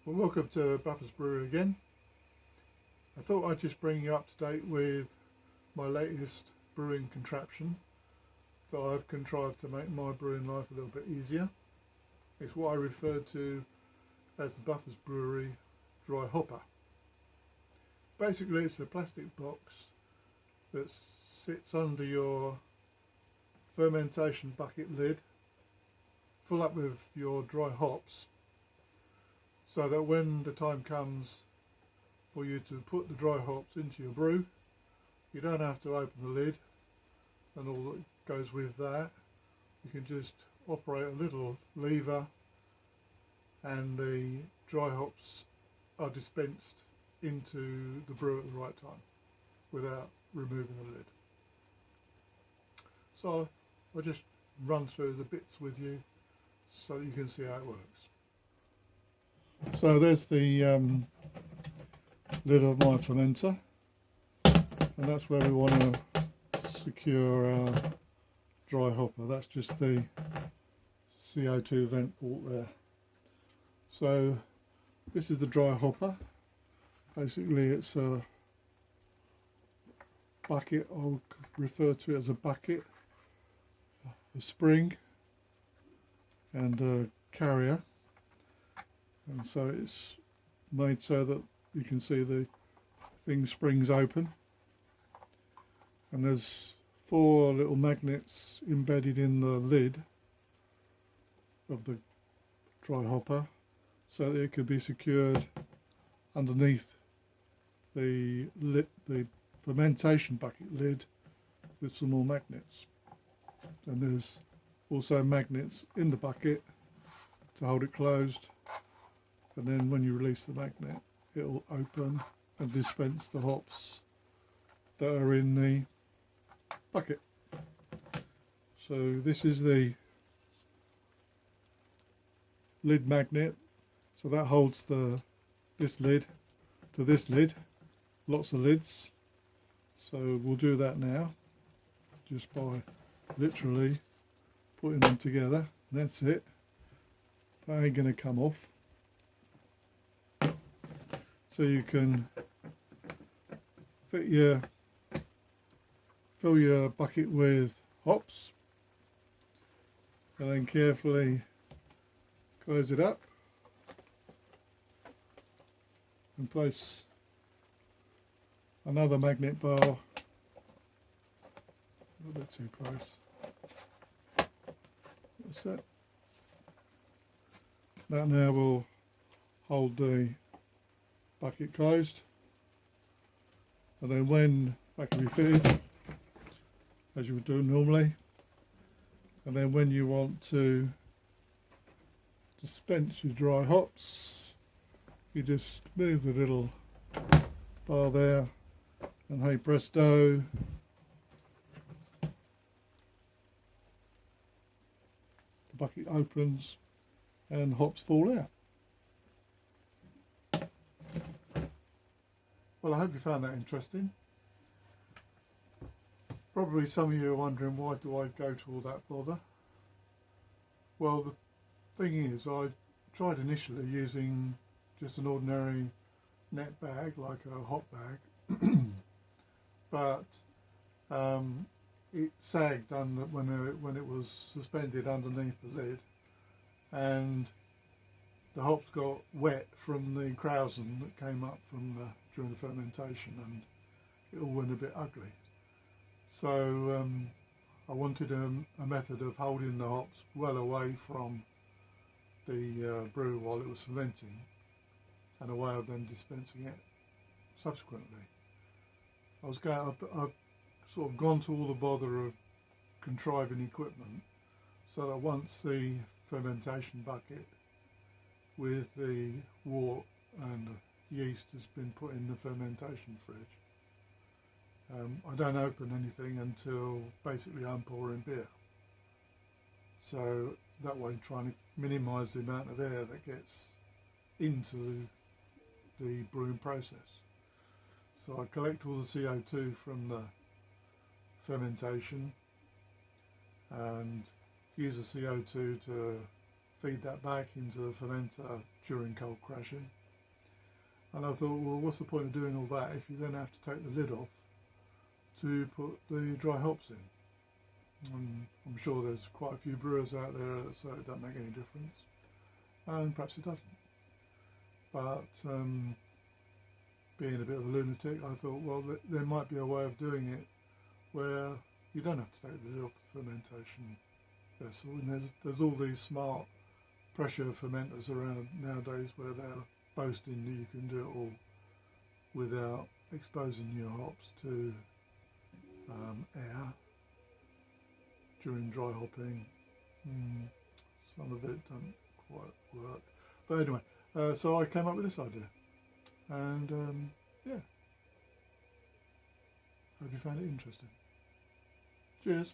Well, welcome to Buffer's Brewery again. I thought I'd just bring you up to date with my latest brewing contraption that I've contrived to make my brewing life a little bit easier. It's what I refer to as the Buffer's Brewery dry hopper. Basically, it's a plastic box that sits under your fermentation bucket lid, full up with your dry hops, so that when the time comes for you to put the dry hops into your brew, you don't have to open the lid and all that goes with that. You can just operate a little lever and the dry hops are dispensed into the brew at the right time without removing the lid. So I'll just run through the bits with you so that you can see how it works. So there's the lid of my fermenter, and that's where we want to secure our dry hopper. That's just the CO2 vent port there. So this is the dry hopper. Basically it's a bucket. I'll refer to it as a bucket, a spring and a carrier. And so it's made so that you can see the thing springs open, and there's 4 little magnets embedded in the lid of the dry hopper so that it could be secured underneath the fermentation bucket lid with some more magnets. And there's also magnets in the bucket to hold it closed, and then when you release the magnet it'll open and dispense the hops that are in the bucket. So this is the lid magnet, so that holds this lid to this lid, lots of lids. So we'll do that now just by literally putting them together. That's it. That ain't going to come off. So you can fill your bucket with hops and then carefully close it up and place another magnet bar, a little bit too close. That's it. That now will hold the bucket closed, and then when that can be fitted as you would do normally, and then when you want to dispense your dry hops, you just move the little bar there, and hey presto, the bucket opens and hops fall out. Well, I hope you found that interesting. Probably some of you are wondering, why do I go to all that bother? Well, the thing is, I tried initially using just an ordinary net bag, like a hop bag, but it sagged when it was suspended underneath the lid, and the hops got wet from the krausen that came up during the fermentation, and it all went a bit ugly. So I wanted a method of holding the hops well away from the brew while it was fermenting, and a way of then dispensing it subsequently. I've sort of gone to all the bother of contriving equipment so that once the fermentation bucket with the wort and yeast has been put in the fermentation fridge, I don't open anything until basically I'm pouring beer. So that way, trying to minimise the amount of air that gets into the brewing process. So I collect all the CO2 from the fermentation and use the CO2 to feed that back into the fermenter during cold crashing. And I thought, well, what's the point of doing all that if you then have to take the lid off to put the dry hops in? And I'm sure there's quite a few brewers out there that say it doesn't make any difference, and perhaps it doesn't. But being a bit of a lunatic, I thought, well, there might be a way of doing it where you don't have to take the lid off the fermentation vessel. And there's all these smart pressure fermenters around nowadays where they're boasting that you can do it all without exposing your hops to air during dry hopping. Some of it don't quite work, but anyway, so I came up with this idea, and yeah, hope you found it interesting. Cheers.